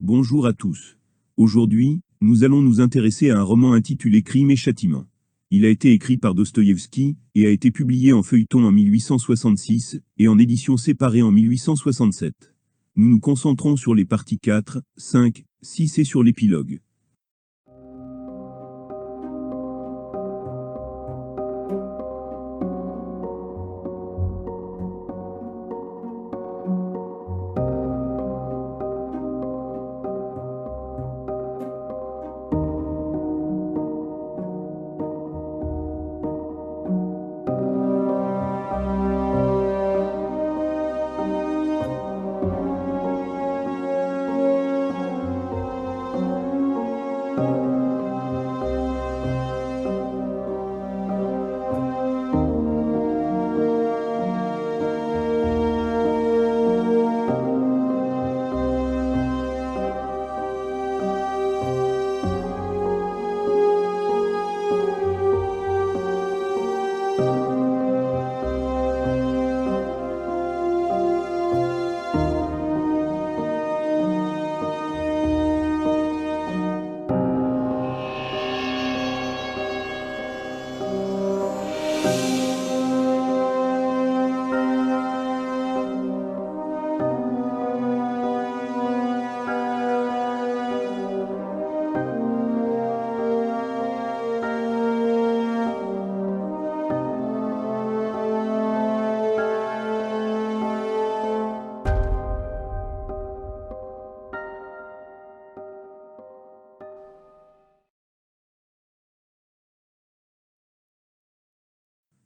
Bonjour à tous. Aujourd'hui, nous allons nous intéresser à un roman intitulé Crime et Châtiment. Il a été écrit par Dostoïevski et a été publié en feuilleton en 1866 et en édition séparée en 1867. Nous nous concentrons sur les parties 4, 5, 6 et sur l'épilogue.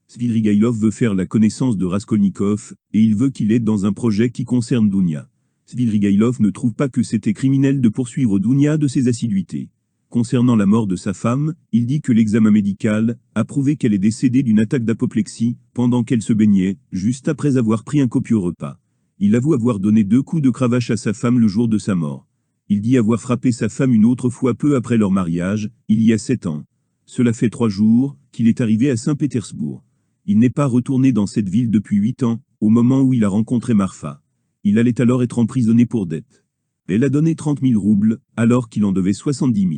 Svidrigaïlov veut faire la connaissance de Raskolnikov, et il veut qu'il aide dans un projet qui concerne Dounia. Svidrigaïlov ne trouve pas que c'était criminel de poursuivre Dounia de ses assiduités. Concernant la mort de sa femme, il dit que l'examen médical a prouvé qu'elle est décédée d'une attaque d'apoplexie pendant qu'elle se baignait, juste après avoir pris un copieux repas. Il avoue avoir donné 2 coups de cravache à sa femme le jour de sa mort. Il dit avoir frappé sa femme une autre fois peu après leur mariage, il y a 7 ans. Cela fait 3 jours qu'il est arrivé à Saint-Pétersbourg. Il n'est pas retourné dans cette ville depuis 8 ans, au moment où il a rencontré Marfa. Il allait alors être emprisonné pour dette. Elle a donné 30 000 roubles, alors qu'il en devait 70 000.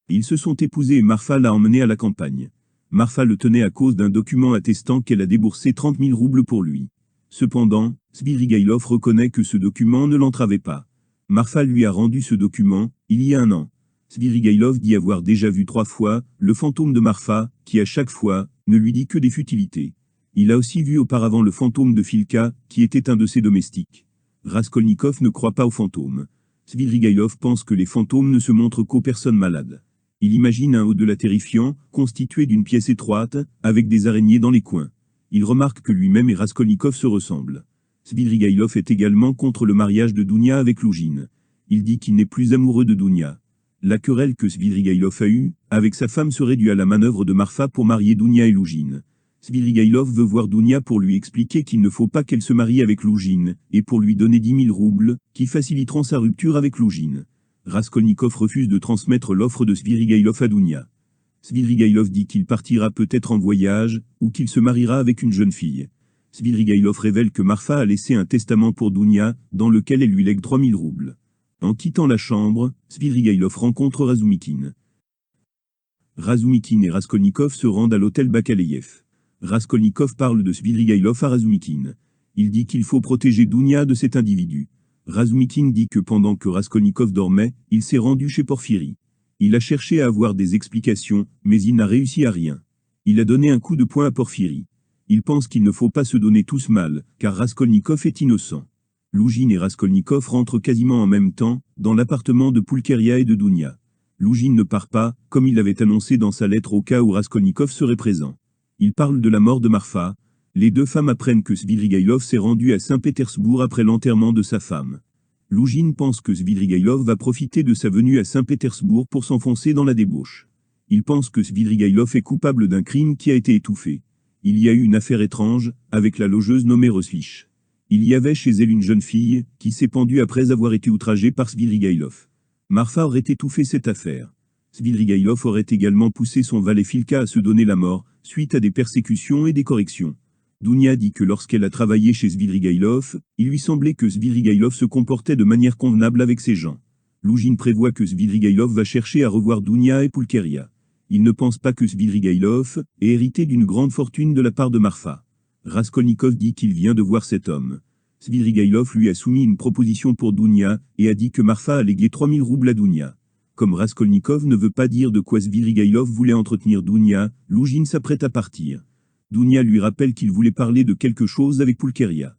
Ils se sont épousés et Marfa l'a emmené à la campagne. Marfa le tenait à cause d'un document attestant qu'elle a déboursé 30 000 roubles pour lui. Cependant, Svidrigaïlov reconnaît que ce document ne l'entravait pas. Marfa lui a rendu ce document, il y a 1 an. Svidrigaïlov dit avoir déjà vu 3 fois le fantôme de Marfa, qui à chaque fois ne lui dit que des futilités. Il a aussi vu auparavant le fantôme de Filka, qui était un de ses domestiques. Raskolnikov ne croit pas aux fantômes. Svidrigaïlov pense que les fantômes ne se montrent qu'aux personnes malades. Il imagine un au-delà terrifiant, constitué d'une pièce étroite, avec des araignées dans les coins. Il remarque que lui-même et Raskolnikov se ressemblent. Svidrigaïlov est également contre le mariage de Dounia avec Lougine. Il dit qu'il n'est plus amoureux de Dounia. La querelle que Svidrigaïlov a eue avec sa femme serait due à la manœuvre de Marfa pour marier Dounia et Lougine. Svidrigaïlov veut voir Dounia pour lui expliquer qu'il ne faut pas qu'elle se marie avec Lougine, et pour lui donner 10 000 roubles, qui faciliteront sa rupture avec Lougine. Raskolnikov refuse de transmettre l'offre de Svidrigaïlov à Dounia. Svidrigaïlov dit qu'il partira peut-être en voyage, ou qu'il se mariera avec une jeune fille. Svidrigaïlov révèle que Marfa a laissé un testament pour Dounia, dans lequel elle lui lègue 3 000 roubles. En quittant la chambre, Svidrigaïlov rencontre Razumikine. Razumikine et Raskolnikov se rendent à l'hôtel Bakaleïev. Raskolnikov parle de Svidrigaïlov à Razumikine. Il dit qu'il faut protéger Dounia de cet individu. Razumikine dit que pendant que Raskolnikov dormait, il s'est rendu chez Porphyri. Il a cherché à avoir des explications, mais il n'a réussi à rien. Il a donné un coup de poing à Porphyri. Il pense qu'il ne faut pas se donner tous mal, car Raskolnikov est innocent. Lougine et Raskolnikov rentrent quasiment en même temps, dans l'appartement de Pulcheria et de Dounia. Lougine ne part pas, comme il l'avait annoncé dans sa lettre au cas où Raskolnikov serait présent. Il parle de la mort de Marfa. Les 2 femmes apprennent que Svidrigaïlov s'est rendu à Saint-Pétersbourg après l'enterrement de sa femme. Lougine pense que Svidrigaïlov va profiter de sa venue à Saint-Pétersbourg pour s'enfoncer dans la débauche. Il pense que Svidrigaïlov est coupable d'un crime qui a été étouffé. Il y a eu une affaire étrange, avec la logeuse nommée Roslich. Il y avait chez elle une jeune fille, qui s'est pendue après avoir été outragée par Svidrigaïlov. Marfa aurait étouffé cette affaire. Svidrigaïlov aurait également poussé son valet Filka à se donner la mort, suite à des persécutions et des corrections. Dounia dit que lorsqu'elle a travaillé chez Svidrigaïlov, il lui semblait que Svidrigaïlov se comportait de manière convenable avec ses gens. Loujine prévoit que Svidrigaïlov va chercher à revoir Dounia et Pulcheria. Il ne pense pas que Svidrigaïlov ait hérité d'une grande fortune de la part de Marfa. Raskolnikov dit qu'il vient de voir cet homme. Svidrigaïlov lui a soumis une proposition pour Dounia et a dit que Marfa a légué 3000 roubles à Dounia. Comme Raskolnikov ne veut pas dire de quoi Svidrigaïlov voulait entretenir Dounia, Loujine s'apprête à partir. Dounia lui rappelle qu'il voulait parler de quelque chose avec Pulcheria.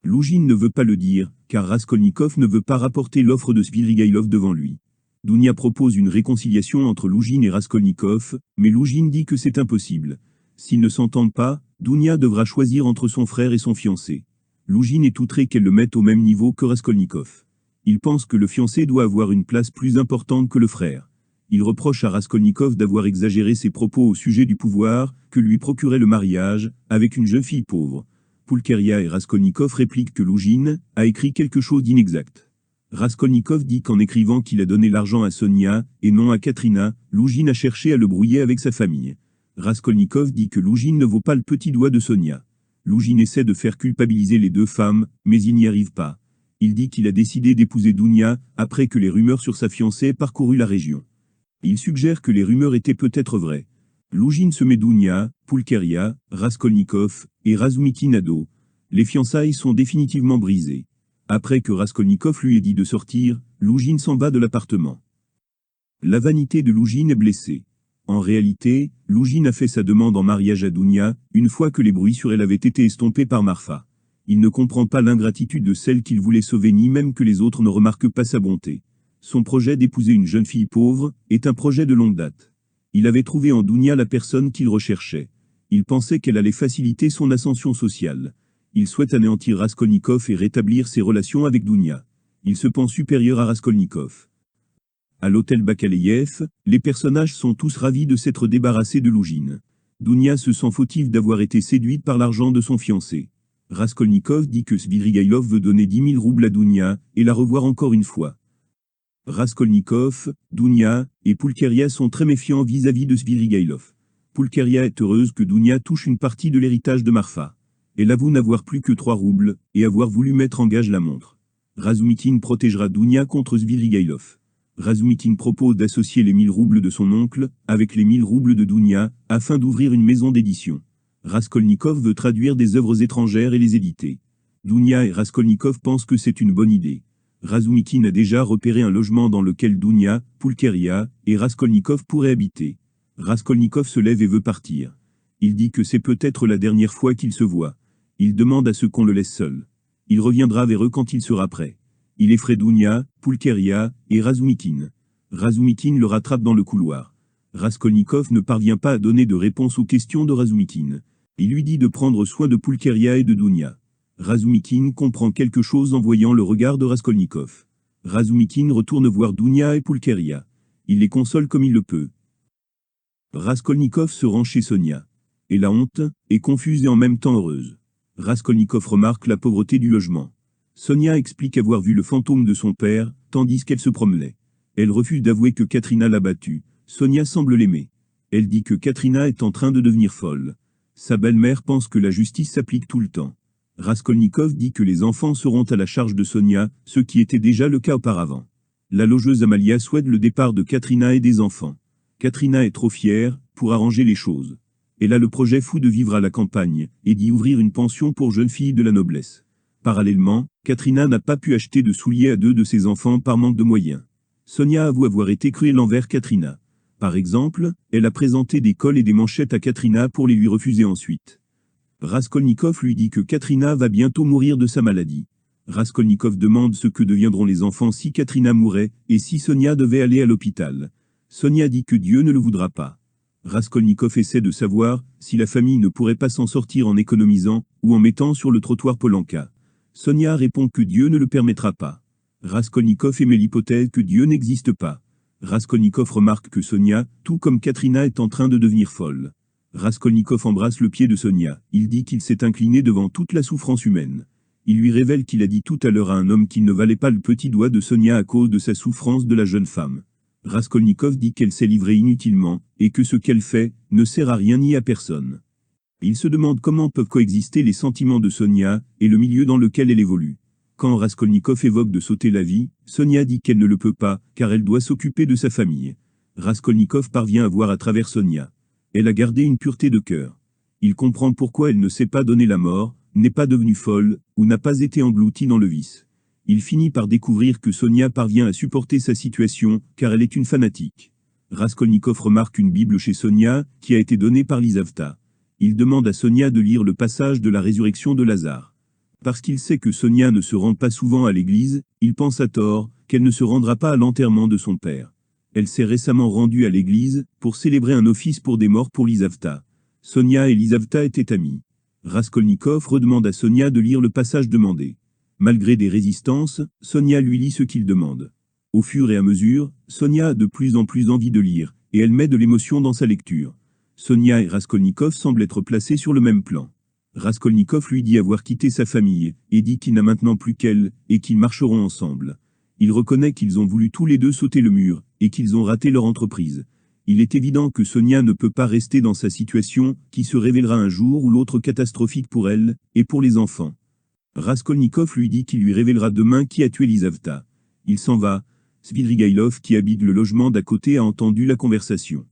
Loujine ne veut pas le dire, car Raskolnikov ne veut pas rapporter l'offre de Svidrigaïlov devant lui. Dounia propose une réconciliation entre Loujine et Raskolnikov, mais Loujine dit que c'est impossible. S'ils ne s'entendent pas, Dounia devra choisir entre son frère et son fiancé. Loujine est outré qu'elle le mette au même niveau que Raskolnikov. Il pense que le fiancé doit avoir une place plus importante que le frère. Il reproche à Raskolnikov d'avoir exagéré ses propos au sujet du pouvoir que lui procurait le mariage avec une jeune fille pauvre. Pulcheria et Raskolnikov répliquent que Loujine a écrit quelque chose d'inexact. Raskolnikov dit qu'en écrivant qu'il a donné l'argent à Sonia et non à Katrina, Loujine a cherché à le brouiller avec sa famille. Raskolnikov dit que Loujine ne vaut pas le petit doigt de Sonia. Loujine essaie de faire culpabiliser les deux femmes, mais il n'y arrive pas. Il dit qu'il a décidé d'épouser Dounia après que les rumeurs sur sa fiancée aient parcouru la région. Il suggère que les rumeurs étaient peut-être vraies. Loujine se met Dounia, Pulcheria, Raskolnikov et Razumikine à dos. Les fiançailles sont définitivement brisées. Après que Raskolnikov lui ait dit de sortir, Loujine s'en va de l'appartement. La vanité de Loujine est blessée. En réalité, Loujine a fait sa demande en mariage à Dounia, une fois que les bruits sur elle avaient été estompés par Marfa. Il ne comprend pas l'ingratitude de celle qu'il voulait sauver ni même que les autres ne remarquent pas sa bonté. Son projet d'épouser une jeune fille pauvre est un projet de longue date. Il avait trouvé en Dounia la personne qu'il recherchait. Il pensait qu'elle allait faciliter son ascension sociale. Il souhaite anéantir Raskolnikov et rétablir ses relations avec Dounia. Il se pense supérieur à Raskolnikov. À l'hôtel Bakaleyev, les personnages sont tous ravis de s'être débarrassés de Loujine. Dounia se sent fautive d'avoir été séduite par l'argent de son fiancé. Raskolnikov dit que Svidrigaïlov veut donner 10 000 roubles à Dounia et la revoir encore une fois. Raskolnikov, Dounia et Pulcheria sont très méfiants vis-à-vis de Svidrigaïlov. Pulcheria est heureuse que Dounia touche une partie de l'héritage de Marfa. Elle avoue n'avoir plus que 3 roubles et avoir voulu mettre en gage la montre. Razumikine protégera Dounia contre Svidrigaïlov. Razumikine propose d'associer les 1000 roubles de son oncle avec les 1000 roubles de Dounia afin d'ouvrir une maison d'édition. Raskolnikov veut traduire des œuvres étrangères et les éditer. Dounia et Raskolnikov pensent que c'est une bonne idée. Razumikine a déjà repéré un logement dans lequel Dounia, Pulcheria et Raskolnikov pourraient habiter. Raskolnikov se lève et veut partir. Il dit que c'est peut-être la dernière fois qu'ils se voient. Il demande à ce qu'on le laisse seul. Il reviendra vers eux quand il sera prêt. Il effraie Dounia, Pulcheria et Razumikine. Razumikine le rattrape dans le couloir. Raskolnikov ne parvient pas à donner de réponse aux questions de Razumikine. Il lui dit de prendre soin de Pulcheria et de Dounia. Razumikine comprend quelque chose en voyant le regard de Raskolnikov. Razumikine retourne voir Dounia et Pulcheria. Il les console comme il le peut. Raskolnikov se rend chez Sonia. Elle a honte, est confuse et en même temps heureuse. Raskolnikov remarque la pauvreté du logement. Sonia explique avoir vu le fantôme de son père, tandis qu'elle se promenait. Elle refuse d'avouer que Katrina l'a battue. Sonia semble l'aimer. Elle dit que Katrina est en train de devenir folle. Sa belle-mère pense que la justice s'applique tout le temps. Raskolnikov dit que les enfants seront à la charge de Sonia, ce qui était déjà le cas auparavant. La logeuse Amalia souhaite le départ de Katrina et des enfants. Katrina est trop fière pour arranger les choses. Elle a le projet fou de vivre à la campagne et d'y ouvrir une pension pour jeunes filles de la noblesse. Parallèlement, Katrina n'a pas pu acheter de souliers à 2 de ses enfants par manque de moyens. Sonia avoue avoir été cruelle envers Katrina. Par exemple, elle a présenté des cols et des manchettes à Katrina pour les lui refuser ensuite. Raskolnikov lui dit que Katrina va bientôt mourir de sa maladie. Raskolnikov demande ce que deviendront les enfants si Katrina mourait et si Sonia devait aller à l'hôpital. Sonia dit que Dieu ne le voudra pas. Raskolnikov essaie de savoir si la famille ne pourrait pas s'en sortir en économisant ou en mettant sur le trottoir Polanka. Sonia répond que Dieu ne le permettra pas. Raskolnikov émet l'hypothèse que Dieu n'existe pas. Raskolnikov remarque que Sonia, tout comme Katrina, est en train de devenir folle. Raskolnikov embrasse le pied de Sonia. Il dit qu'il s'est incliné devant toute la souffrance humaine. Il lui révèle qu'il a dit tout à l'heure à un homme qu'il ne valait pas le petit doigt de Sonia à cause de sa souffrance de la jeune femme. Raskolnikov dit qu'elle s'est livrée inutilement, et que ce qu'elle fait ne sert à rien ni à personne. Il se demande comment peuvent coexister les sentiments de Sonia et le milieu dans lequel elle évolue. Quand Raskolnikov évoque de sauter la vie, Sonia dit qu'elle ne le peut pas, car elle doit s'occuper de sa famille. Raskolnikov parvient à voir à travers Sonia. Elle a gardé une pureté de cœur. Il comprend pourquoi elle ne s'est pas donné la mort, n'est pas devenue folle, ou n'a pas été engloutie dans le vice. Il finit par découvrir que Sonia parvient à supporter sa situation, car elle est une fanatique. Raskolnikov remarque une Bible chez Sonia, qui a été donnée par Lizaveta. Il demande à Sonia de lire le passage de la résurrection de Lazare. Parce qu'il sait que Sonia ne se rend pas souvent à l'église, il pense à tort qu'elle ne se rendra pas à l'enterrement de son père. Elle s'est récemment rendue à l'église pour célébrer un office pour des morts pour Lizaveta. Sonia et Lizaveta étaient amies. Raskolnikov redemande à Sonia de lire le passage demandé. Malgré des résistances, Sonia lui lit ce qu'il demande. Au fur et à mesure, Sonia a de plus en plus envie de lire, et elle met de l'émotion dans sa lecture. Sonia et Raskolnikov semblent être placés sur le même plan. Raskolnikov lui dit avoir quitté sa famille, et dit qu'il n'a maintenant plus qu'elle, et qu'ils marcheront ensemble. Il reconnaît qu'ils ont voulu tous les deux sauter le mur, et qu'ils ont raté leur entreprise. Il est évident que Sonia ne peut pas rester dans sa situation, qui se révélera un jour ou l'autre catastrophique pour elle, et pour les enfants. Raskolnikov lui dit qu'il lui révélera demain qui a tué Lizaveta. Il s'en va. Svidrigaïlov, qui habite le logement d'à côté, a entendu la conversation.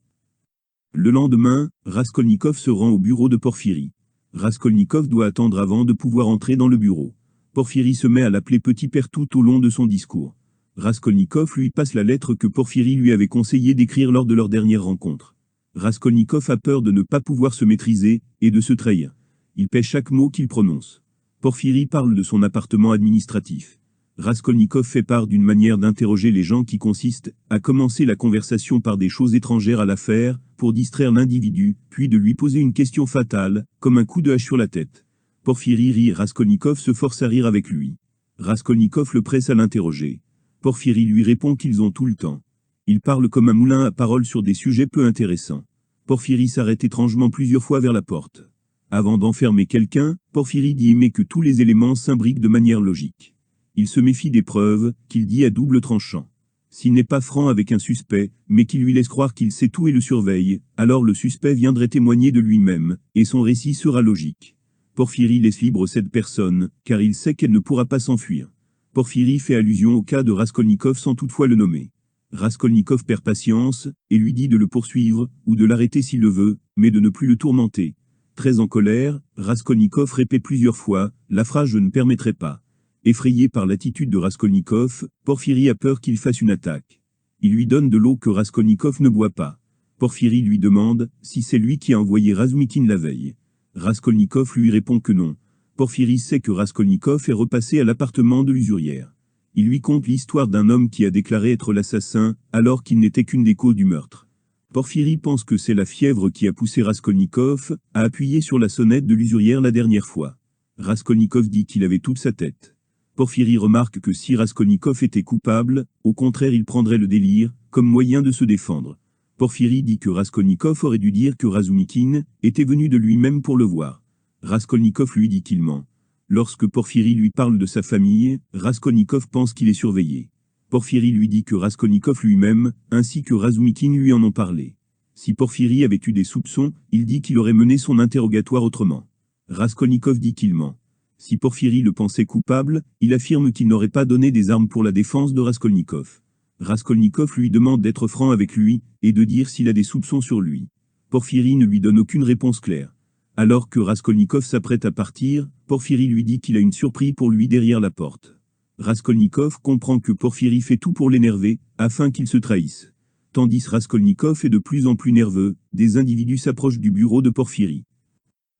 Le lendemain, Raskolnikov se rend au bureau de Porphyri. Raskolnikov doit attendre avant de pouvoir entrer dans le bureau. Porphyri se met à l'appeler petit père tout au long de son discours. Raskolnikov lui passe la lettre que Porphyri lui avait conseillé d'écrire lors de leur dernière rencontre. Raskolnikov a peur de ne pas pouvoir se maîtriser, et de se trahir. Il pèse chaque mot qu'il prononce. Porphyri parle de son appartement administratif. Raskolnikov fait part d'une manière d'interroger les gens qui consiste à commencer la conversation par des choses étrangères à l'affaire, pour distraire l'individu, puis de lui poser une question fatale, comme un coup de hache sur la tête. Porphyri rit et Raskolnikov se force à rire avec lui. Raskolnikov le presse à l'interroger. Porphyri lui répond qu'ils ont tout le temps. Il parle comme un moulin à paroles sur des sujets peu intéressants. Porphyri s'arrête étrangement plusieurs fois vers la porte. Avant d'enfermer quelqu'un, Porphyri dit aimer que tous les éléments s'imbriquent de manière logique. Il se méfie des preuves, qu'il dit à double tranchant. S'il n'est pas franc avec un suspect, mais qu'il lui laisse croire qu'il sait tout et le surveille, alors le suspect viendrait témoigner de lui-même, et son récit sera logique. Porphyri laisse libre cette personne, car il sait qu'elle ne pourra pas s'enfuir. Porphyri fait allusion au cas de Raskolnikov sans toutefois le nommer. Raskolnikov perd patience, et lui dit de le poursuivre, ou de l'arrêter s'il le veut, mais de ne plus le tourmenter. Très en colère, Raskolnikov répète plusieurs fois la phrase « je ne permettrai pas ». Effrayé par l'attitude de Raskolnikov, Porphyri a peur qu'il fasse une attaque. Il lui donne de l'eau que Raskolnikov ne boit pas. Porphyri lui demande si c'est lui qui a envoyé Razumikine la veille. Raskolnikov lui répond que non. Porphyri sait que Raskolnikov est repassé à l'appartement de l'usurière. Il lui conte l'histoire d'un homme qui a déclaré être l'assassin, alors qu'il n'était qu'une des causes du meurtre. Porphyri pense que c'est la fièvre qui a poussé Raskolnikov à appuyer sur la sonnette de l'usurière la dernière fois. Raskolnikov dit qu'il avait toute sa tête. Porphyri remarque que si Raskolnikov était coupable, au contraire il prendrait le délire, comme moyen de se défendre. Porphyri dit que Raskolnikov aurait dû dire que Razumikine était venu de lui-même pour le voir. Raskolnikov lui dit qu'il ment. Lorsque Porphyri lui parle de sa famille, Raskolnikov pense qu'il est surveillé. Porphyri lui dit que Raskolnikov lui-même, ainsi que Razumikine lui en ont parlé. Si Porphyri avait eu des soupçons, il dit qu'il aurait mené son interrogatoire autrement. Raskolnikov dit qu'il ment. Si Porphyri le pensait coupable, il affirme qu'il n'aurait pas donné des armes pour la défense de Raskolnikov. Raskolnikov lui demande d'être franc avec lui, et de dire s'il a des soupçons sur lui. Porphyri ne lui donne aucune réponse claire. Alors que Raskolnikov s'apprête à partir, Porphyri lui dit qu'il a une surprise pour lui derrière la porte. Raskolnikov comprend que Porphyri fait tout pour l'énerver, afin qu'il se trahisse. Tandis Raskolnikov est de plus en plus nerveux, des individus s'approchent du bureau de Porphyri.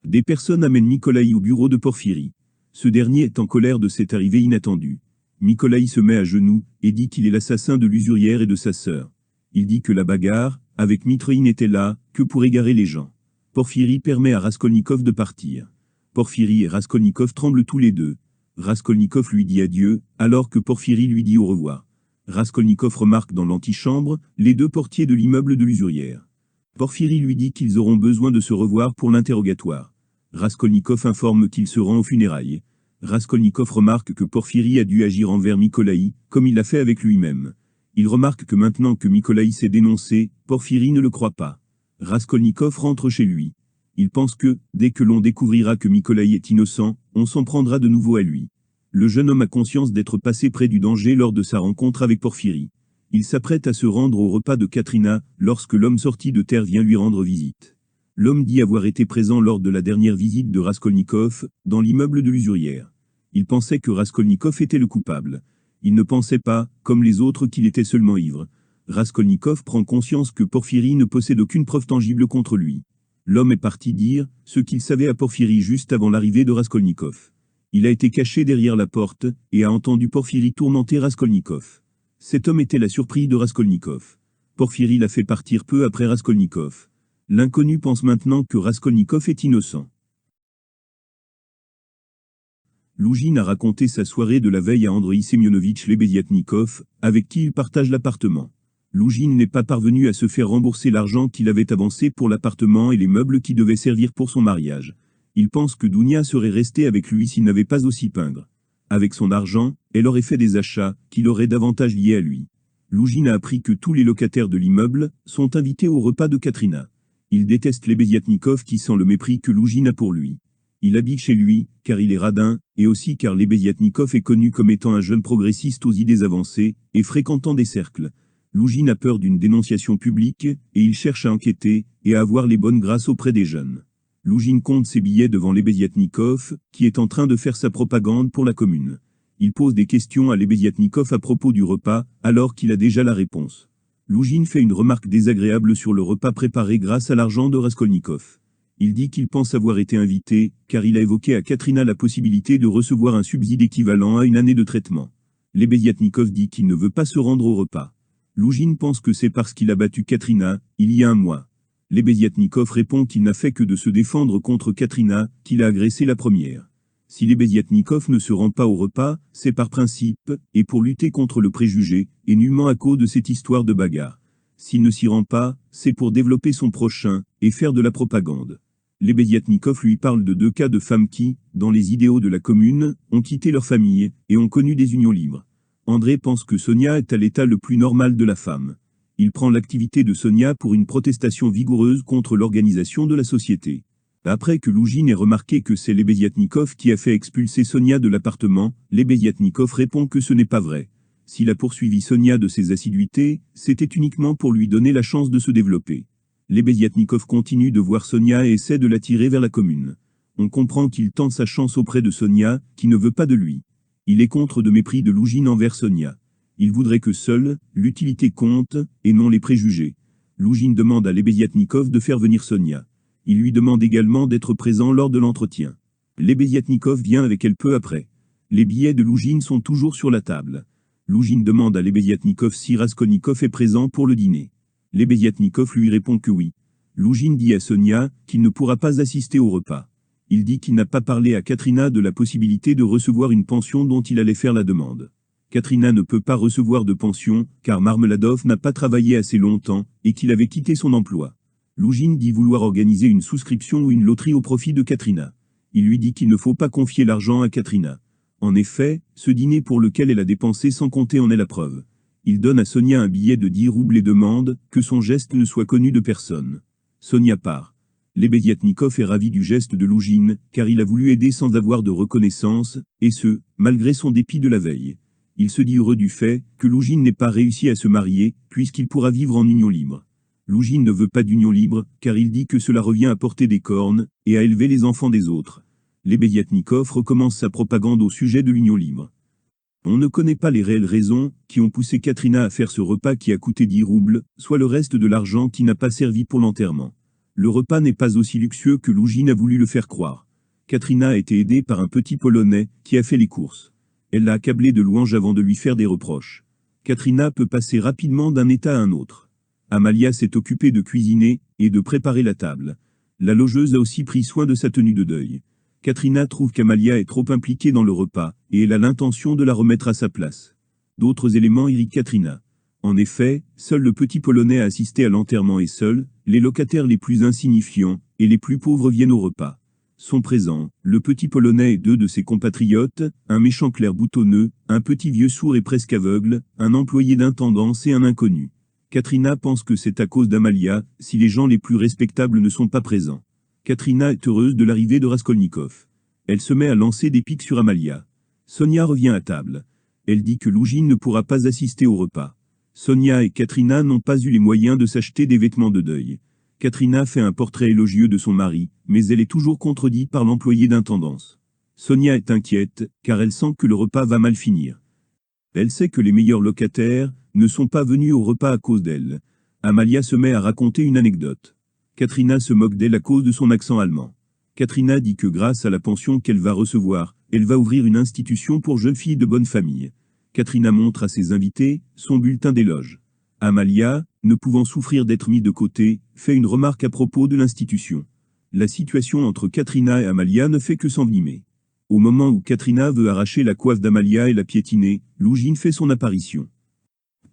Des personnes amènent Nikolaï au bureau de Porphyri. Ce dernier est en colère de cette arrivée inattendue. Nikolaï se met à genoux, et dit qu'il est l'assassin de l'usurière et de sa sœur. Il dit que la bagarre, avec Mitroï n'était là, que pour égarer les gens. Porphyri permet à Raskolnikov de partir. Porphyri et Raskolnikov tremblent tous les deux. Raskolnikov lui dit adieu, alors que Porphyri lui dit au revoir. Raskolnikov remarque dans l'antichambre les deux portiers de l'immeuble de l'usurière. Porphyri lui dit qu'ils auront besoin de se revoir pour l'interrogatoire. Raskolnikov informe qu'il se rend aux funérailles. Raskolnikov remarque que Porphyri a dû agir envers Nikolaï, comme il l'a fait avec lui-même. Il remarque que maintenant que Nikolaï s'est dénoncé, Porphyri ne le croit pas. Raskolnikov rentre chez lui. Il pense que, dès que l'on découvrira que Nikolaï est innocent, on s'en prendra de nouveau à lui. Le jeune homme a conscience d'être passé près du danger lors de sa rencontre avec Porphyrie. Il s'apprête à se rendre au repas de Katrina, lorsque l'homme sorti de terre vient lui rendre visite. L'homme dit avoir été présent lors de la dernière visite de Raskolnikov, dans l'immeuble de l'usurière. Il pensait que Raskolnikov était le coupable. Il ne pensait pas, comme les autres, qu'il était seulement ivre. Raskolnikov prend conscience que Porphyrie ne possède aucune preuve tangible contre lui. L'homme est parti dire ce qu'il savait à Porphyrie juste avant l'arrivée de Raskolnikov. Il a été caché derrière la porte et a entendu Porphyrie tourmenter Raskolnikov. Cet homme était la surprise de Raskolnikov. Porphyrie l'a fait partir peu après Raskolnikov. L'inconnu pense maintenant que Raskolnikov est innocent. Lougine a raconté sa soirée de la veille à Andrei Semyonovitch Lebeziatnikov, avec qui il partage l'appartement. Lougine n'est pas parvenu à se faire rembourser l'argent qu'il avait avancé pour l'appartement et les meubles qui devaient servir pour son mariage. Il pense que Dounia serait restée avec lui s'il n'avait pas aussi peindre. Avec son argent, elle aurait fait des achats qui l'auraient davantage lié à lui. Lougine a appris que tous les locataires de l'immeuble sont invités au repas de Katrina. Il déteste Lebeziatnikov qui sent le mépris que Lougine a pour lui. Il habite chez lui, car il est radin, et aussi car Lebeziatnikov est connu comme étant un jeune progressiste aux idées avancées, et fréquentant des cercles. Lougine a peur d'une dénonciation publique, et il cherche à enquêter, et à avoir les bonnes grâces auprès des jeunes. Lougine compte ses billets devant Lebeziatnikov, qui est en train de faire sa propagande pour la commune. Il pose des questions à Lebeziatnikov à propos du repas, alors qu'il a déjà la réponse. Lougine fait une remarque désagréable sur le repas préparé grâce à l'argent de Raskolnikov. Il dit qu'il pense avoir été invité, car il a évoqué à Katrina la possibilité de recevoir un subside équivalent à une année de traitement. Lebeziatnikov dit qu'il ne veut pas se rendre au repas. Lougine pense que c'est parce qu'il a battu Katrina, il y a un mois. Lebeziatnikov répond qu'il n'a fait que de se défendre contre Katrina, qu'il a agressé la première. Si Lebeziatnikov ne se rend pas au repas, c'est par principe, et pour lutter contre le préjugé, et nullement à cause de cette histoire de bagarre. S'il ne s'y rend pas, c'est pour développer son prochain, et faire de la propagande. Lebeziatnikov lui parle de 2 cas de femmes qui, dans les idéaux de la commune, ont quitté leur famille, et ont connu des unions libres. André pense que Sonia est à l'état le plus normal de la femme. Il prend l'activité de Sonia pour une protestation vigoureuse contre l'organisation de la société. Après que Lougine ait remarqué que c'est Lebeziatnikov qui a fait expulser Sonia de l'appartement, Lebeziatnikov répond que ce n'est pas vrai. S'il a poursuivi Sonia de ses assiduités, c'était uniquement pour lui donner la chance de se développer. Lebeziatnikov continue de voir Sonia et essaie de l'attirer vers la commune. On comprend qu'il tente sa chance auprès de Sonia, qui ne veut pas de lui. Il est contre de mépris de Lougine envers Sonia. Il voudrait que seule l'utilité compte, et non les préjugés. Lougine demande à Lebeziatnikov de faire venir Sonia. Il lui demande également d'être présent lors de l'entretien. Lebeziatnikov vient avec elle peu après. Les billets de Lougine sont toujours sur la table. Lougine demande à Lebeziatnikov si Raskolnikov est présent pour le dîner. Lebeziatnikov lui répond que oui. Lougine dit à Sonia qu'il ne pourra pas assister au repas. Il dit qu'il n'a pas parlé à Katrina de la possibilité de recevoir une pension dont il allait faire la demande. Katrina ne peut pas recevoir de pension, car Marmeladov n'a pas travaillé assez longtemps, et qu'il avait quitté son emploi. Lougine dit vouloir organiser une souscription ou une loterie au profit de Katrina. Il lui dit qu'il ne faut pas confier l'argent à Katrina. En effet, ce dîner pour lequel elle a dépensé sans compter en est la preuve. Il donne à Sonia un billet de 10 roubles et demande que son geste ne soit connu de personne. Sonia part. Lebeziatnikov est ravi du geste de Lougine, car il a voulu aider sans avoir de reconnaissance, et ce, malgré son dépit de la veille. Il se dit heureux du fait que Lougine n'ait pas réussi à se marier, puisqu'il pourra vivre en union libre. Lougine ne veut pas d'union libre, car il dit que cela revient à porter des cornes, et à élever les enfants des autres. Lebeziatnikov recommence sa propagande au sujet de l'union libre. On ne connaît pas les réelles raisons qui ont poussé Katrina à faire ce repas qui a coûté 10 roubles, soit le reste de l'argent qui n'a pas servi pour l'enterrement. Le repas n'est pas aussi luxueux que Lougine a voulu le faire croire. Katrina a été aidée par un petit Polonais qui a fait les courses. Elle l'a accablé de louanges avant de lui faire des reproches. Katrina peut passer rapidement d'un état à un autre. Amalia s'est occupée de cuisiner et de préparer la table. La logeuse a aussi pris soin de sa tenue de deuil. Katrina trouve qu'Amalia est trop impliquée dans le repas, et elle a l'intention de la remettre à sa place. D'autres éléments irritent Katrina. En effet, seul le petit Polonais a assisté à l'enterrement et seuls, les locataires les plus insignifiants et les plus pauvres viennent au repas. Sont présents, le petit Polonais et 2 de ses compatriotes, un méchant clerc boutonneux, un petit vieux sourd et presque aveugle, un employé d'intendance et un inconnu. Katrina pense que c'est à cause d'Amalia, si les gens les plus respectables ne sont pas présents. Katrina est heureuse de l'arrivée de Raskolnikov. Elle se met à lancer des piques sur Amalia. Sonia revient à table. Elle dit que Loujine ne pourra pas assister au repas. Sonia et Katrina n'ont pas eu les moyens de s'acheter des vêtements de deuil. Katrina fait un portrait élogieux de son mari, mais elle est toujours contredite par l'employé d'intendance. Sonia est inquiète, car elle sent que le repas va mal finir. Elle sait que les meilleurs locataires ne sont pas venus au repas à cause d'elle. Amalia se met à raconter une anecdote. Katrina se moque d'elle à cause de son accent allemand. Katrina dit que grâce à la pension qu'elle va recevoir, elle va ouvrir une institution pour jeunes filles de bonne famille. Katrina montre à ses invités son bulletin d'éloge. Amalia, ne pouvant souffrir d'être mise de côté, fait une remarque à propos de l'institution. La situation entre Katrina et Amalia ne fait que s'envenimer. Au moment où Katrina veut arracher la coiffe d'Amalia et la piétiner, Loujine fait son apparition.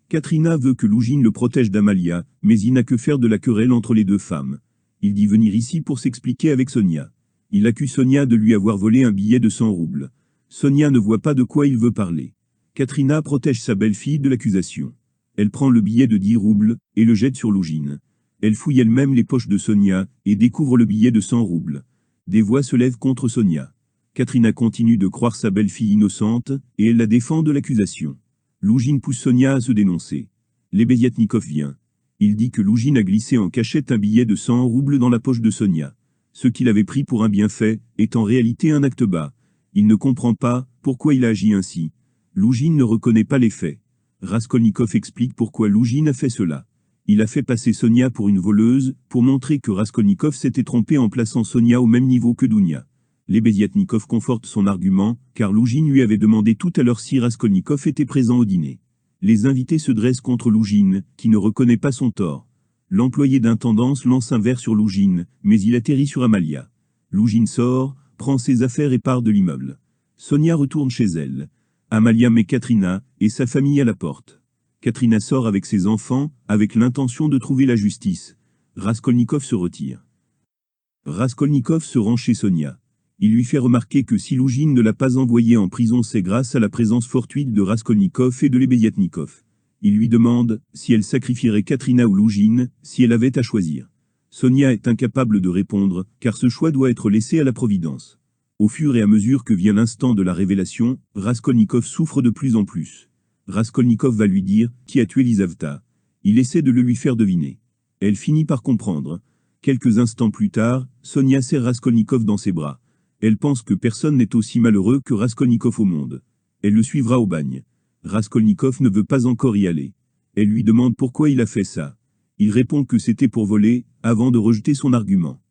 Katrina veut que Loujine le protège d'Amalia, mais il n'a que faire de la querelle entre les deux femmes. Il dit venir ici pour s'expliquer avec Sonia. Il accuse Sonia de lui avoir volé un billet de 100 roubles. Sonia ne voit pas de quoi il veut parler. Katrina protège sa belle-fille de l'accusation. Elle prend le billet de 10 roubles et le jette sur Loujine. Elle fouille elle-même les poches de Sonia et découvre le billet de 100 roubles. Des voix se lèvent contre Sonia. Katrina continue de croire sa belle-fille innocente et elle la défend de l'accusation. Loujine pousse Sonia à se dénoncer. Lebediatnikov vient. Il dit que Loujine a glissé en cachette un billet de 100 roubles dans la poche de Sonia. Ce qu'il avait pris pour un bienfait est en réalité un acte bas. Il ne comprend pas pourquoi il a agi ainsi. Loujine ne reconnaît pas les faits. Raskolnikov explique pourquoi Loujine a fait cela. Il a fait passer Sonia pour une voleuse, pour montrer que Raskolnikov s'était trompé en plaçant Sonia au même niveau que Dounia. Lebediatnikov conforte son argument, car Loujine lui avait demandé tout à l'heure si Raskolnikov était présent au dîner. Les invités se dressent contre Loujine, qui ne reconnaît pas son tort. L'employé d'intendance lance un verre sur Loujine, mais il atterrit sur Amalia. Loujine sort, prend ses affaires et part de l'immeuble. Sonia retourne chez elle. Amalia met Katrina et sa famille à la porte. Katrina sort avec ses enfants, avec l'intention de trouver la justice. Raskolnikov se retire. Raskolnikov se rend chez Sonia. Il lui fait remarquer que si Loujine ne l'a pas envoyé en prison, c'est grâce à la présence fortuite de Raskolnikov et de Lebediatnikov. Il lui demande si elle sacrifierait Katrina ou Loujine, si elle avait à choisir. Sonia est incapable de répondre, car ce choix doit être laissé à la providence. Au fur et à mesure que vient l'instant de la révélation, Raskolnikov souffre de plus en plus. Raskolnikov va lui dire qui a tué Lizaveta. Il essaie de le lui faire deviner. Elle finit par comprendre. Quelques instants plus tard, Sonia serre Raskolnikov dans ses bras. Elle pense que personne n'est aussi malheureux que Raskolnikov au monde. Elle le suivra au bagne. Raskolnikov ne veut pas encore y aller. Elle lui demande pourquoi il a fait ça. Il répond que c'était pour voler, avant de rejeter son argument.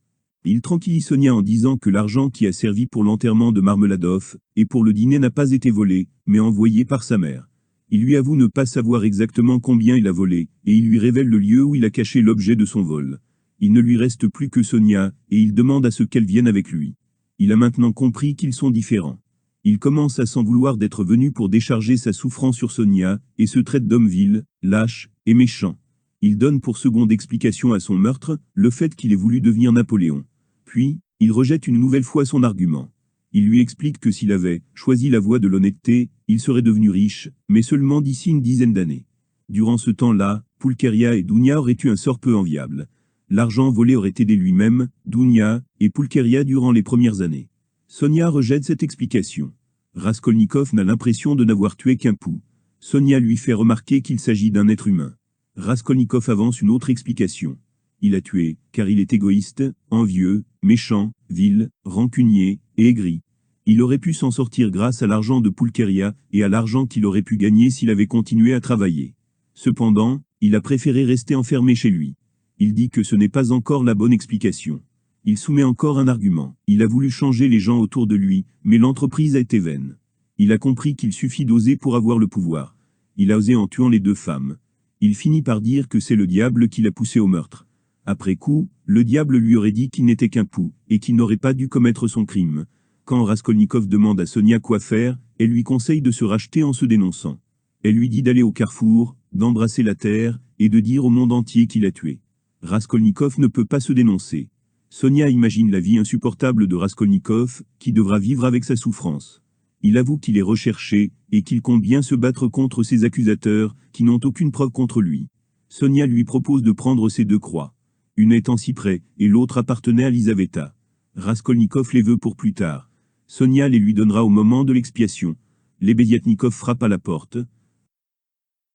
Il tranquillise Sonia en disant que l'argent qui a servi pour l'enterrement de Marmeladov et pour le dîner n'a pas été volé, mais envoyé par sa mère. Il lui avoue ne pas savoir exactement combien il a volé, et il lui révèle le lieu où il a caché l'objet de son vol. Il ne lui reste plus que Sonia, et il demande à ce qu'elle vienne avec lui. Il a maintenant compris qu'ils sont différents. Il commence à s'en vouloir d'être venu pour décharger sa souffrance sur Sonia, et se traite d'homme vil, lâche et méchant. Il donne pour seconde explication à son meurtre, le fait qu'il ait voulu devenir Napoléon. Puis, il rejette une nouvelle fois son argument. Il lui explique que s'il avait choisi la voie de l'honnêteté, il serait devenu riche, mais seulement d'ici une dizaine d'années. Durant ce temps-là, Pulcheria et Dounia auraient eu un sort peu enviable. L'argent volé aurait aidé lui-même, Dounia et Pulcheria durant les premières années. Sonia rejette cette explication. Raskolnikov n'a l'impression de n'avoir tué qu'un pou. Sonia lui fait remarquer qu'il s'agit d'un être humain. Raskolnikov avance une autre explication. Il a tué, car il est égoïste, envieux, méchant, vil, rancunier et aigri. Il aurait pu s'en sortir grâce à l'argent de Pulcheria et à l'argent qu'il aurait pu gagner s'il avait continué à travailler. Cependant, il a préféré rester enfermé chez lui. Il dit que ce n'est pas encore la bonne explication. Il soumet encore un argument. Il a voulu changer les gens autour de lui, mais l'entreprise a été vaine. Il a compris qu'il suffit d'oser pour avoir le pouvoir. Il a osé en tuant les deux femmes. Il finit par dire que c'est le diable qui l'a poussé au meurtre. Après coup, le diable lui aurait dit qu'il n'était qu'un pou, et qu'il n'aurait pas dû commettre son crime. Quand Raskolnikov demande à Sonia quoi faire, elle lui conseille de se racheter en se dénonçant. Elle lui dit d'aller au carrefour, d'embrasser la terre, et de dire au monde entier qu'il a tué. Raskolnikov ne peut pas se dénoncer. Sonia imagine la vie insupportable de Raskolnikov, qui devra vivre avec sa souffrance. Il avoue qu'il est recherché, et qu'il compte bien se battre contre ses accusateurs, qui n'ont aucune preuve contre lui. Sonia lui propose de prendre ses deux croix. Une est en cyprès, et l'autre appartenait à Lizaveta. Raskolnikov les veut pour plus tard. Sonia les lui donnera au moment de l'expiation. Lebediatnikov frappe à la porte.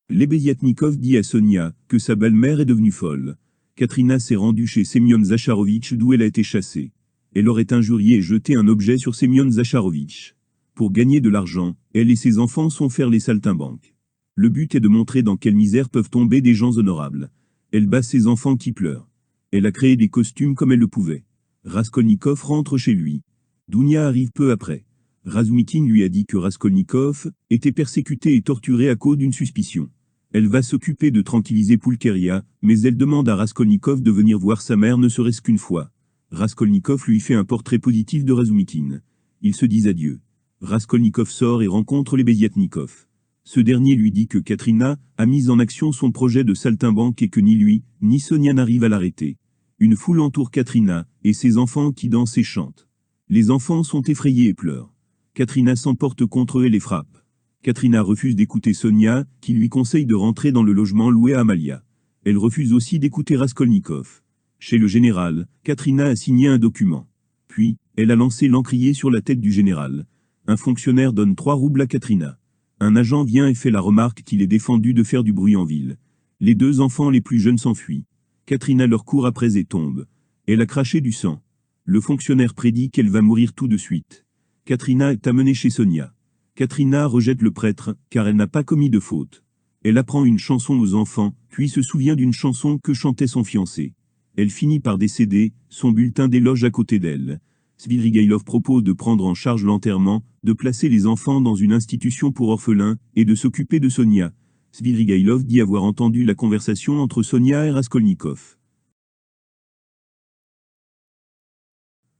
Lebediatnikov dit à Sonia que sa belle-mère est devenue folle. Katrina s'est rendue chez Semyon Zacharovitch d'où elle a été chassée. Elle aurait injurié et jeté un objet sur Semyon Zacharovitch. Pour gagner de l'argent, elle et ses enfants sont faire les saltimbanques. Le but est de montrer dans quelle misère peuvent tomber des gens honorables. Elle bat ses enfants qui pleurent. Elle a créé des costumes comme elle le pouvait. Raskolnikov rentre chez lui. Dounia arrive peu après. Razumikine lui a dit que Raskolnikov était persécuté et torturé à cause d'une suspicion. Elle va s'occuper de tranquilliser Pulcheria, mais elle demande à Raskolnikov de venir voir sa mère ne serait-ce qu'une fois. Raskolnikov lui fait un portrait positif de Razumikine. Ils se disent adieu. Raskolnikov sort et rencontre Lebediatnikov. Ce dernier lui dit que Katrina a mis en action son projet de saltimbanque et que ni lui, ni Sonia n'arrivent à l'arrêter. Une foule entoure Katrina, et ses enfants qui dansent et chantent. Les enfants sont effrayés et pleurent. Katrina s'emporte contre eux et les frappe. Katrina refuse d'écouter Sonia, qui lui conseille de rentrer dans le logement loué à Amalia. Elle refuse aussi d'écouter Raskolnikov. Chez le général, Katrina a signé un document. Puis, elle a lancé l'encrier sur la tête du général. Un fonctionnaire donne 3 roubles à Katrina. Un agent vient et fait la remarque qu'il est défendu de faire du bruit en ville. Les 2 enfants les plus jeunes s'enfuient. Katrina leur court après et tombe. Elle a craché du sang. Le fonctionnaire prédit qu'elle va mourir tout de suite. Katrina est amenée chez Sonia. Katrina rejette le prêtre, car elle n'a pas commis de faute. Elle apprend une chanson aux enfants, puis se souvient d'une chanson que chantait son fiancé. Elle finit par décéder, son bulletin d'éloge à côté d'elle. Svidrigaïlov propose de prendre en charge l'enterrement, de placer les enfants dans une institution pour orphelins, et de s'occuper de Sonia. Svidrigaïlov dit avoir entendu la conversation entre Sonia et Raskolnikov.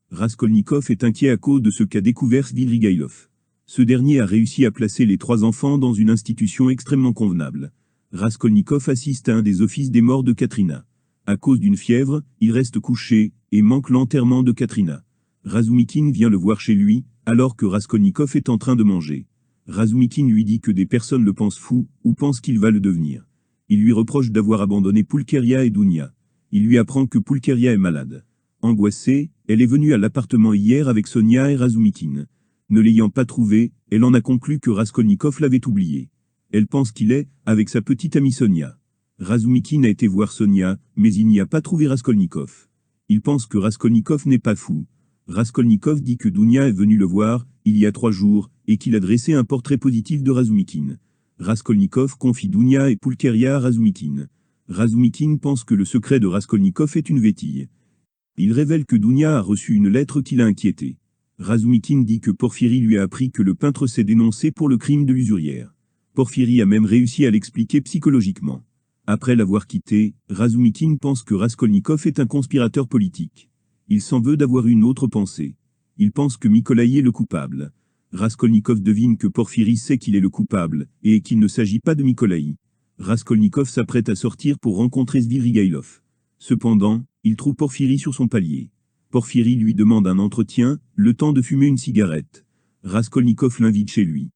Raskolnikov est inquiet à cause de ce qu'a découvert Svidrigaïlov. Ce dernier a réussi à placer les 3 enfants dans une institution extrêmement convenable. Raskolnikov assiste à un des offices des morts de Katrina. À cause d'une fièvre, il reste couché, et manque l'enterrement de Katrina. Razumikine vient le voir chez lui, alors que Raskolnikov est en train de manger. Razumikine lui dit que des personnes le pensent fou, ou pensent qu'il va le devenir. Il lui reproche d'avoir abandonné Pulcheria et Dounia. Il lui apprend que Pulcheria est malade. Angoissée, elle est venue à l'appartement hier avec Sonia et Razumikine. Ne l'ayant pas trouvé, elle en a conclu que Raskolnikov l'avait oublié. Elle pense qu'il est, avec sa petite amie Sonia. Razumikine a été voir Sonia, mais il n'y a pas trouvé Raskolnikov. Il pense que Raskolnikov n'est pas fou. Raskolnikov dit que Dounia est venue le voir, il y a 3 jours, et qu'il a dressé un portrait positif de Razumikine. Raskolnikov confie Dounia et Pulcheria à Razumikine. Razumikine pense que le secret de Raskolnikov est une vétille. Il révèle que Dounia a reçu une lettre qui l'a inquiété. Razumikine dit que Porphyri lui a appris que le peintre s'est dénoncé pour le crime de l'usurière. Porphyri a même réussi à l'expliquer psychologiquement. Après l'avoir quitté, Razumikine pense que Raskolnikov est un conspirateur politique. Il s'en veut d'avoir une autre pensée. Il pense que Nikolaï est le coupable. Raskolnikov devine que Porphyri sait qu'il est le coupable, et qu'il ne s'agit pas de Nikolaï. Raskolnikov s'apprête à sortir pour rencontrer Svidrigaïlov. Cependant, il trouve Porphyri sur son palier. Porphyri lui demande un entretien, le temps de fumer une cigarette. Raskolnikov l'invite chez lui.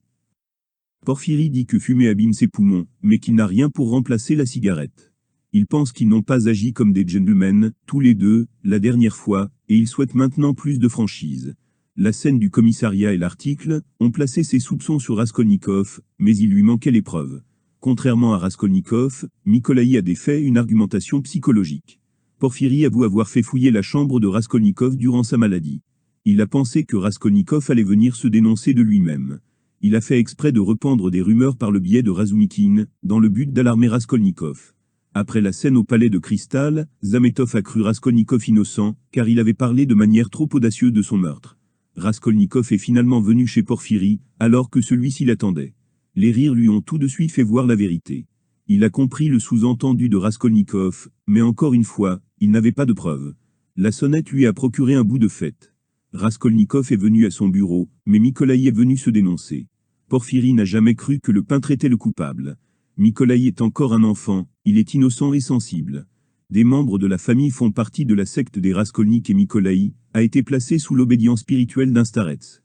Porphyri dit que fumer abîme ses poumons, mais qu'il n'a rien pour remplacer la cigarette. Il pense qu'ils n'ont pas agi comme des gentlemen, tous les deux, la dernière fois, et il souhaite maintenant plus de franchise. La scène du commissariat et l'article ont placé ses soupçons sur Raskolnikov, mais il lui manquait les preuves. Contrairement à Raskolnikov, Nikolaï a des faits et une argumentation psychologique. Porphyri avoue avoir fait fouiller la chambre de Raskolnikov durant sa maladie. Il a pensé que Raskolnikov allait venir se dénoncer de lui-même. Il a fait exprès de répandre des rumeurs par le biais de Razumikine, dans le but d'alarmer Raskolnikov. Après la scène au palais de cristal, Zametov a cru Raskolnikov innocent, car il avait parlé de manière trop audacieuse de son meurtre. Raskolnikov est finalement venu chez Porphyri, alors que celui-ci l'attendait. Les rires lui ont tout de suite fait voir la vérité. Il a compris le sous-entendu de Raskolnikov, mais encore une fois, il n'avait pas de preuves. La sonnette lui a procuré un bout de fête. Raskolnikov est venu à son bureau, mais Nikolaï est venu se dénoncer. Porphyri n'a jamais cru que le peintre était le coupable. Nikolaï est encore un enfant, il est innocent et sensible. Des membres de la famille font partie de la secte des Raskolnik et Nikolaï a été placé sous l'obédience spirituelle d'un starets.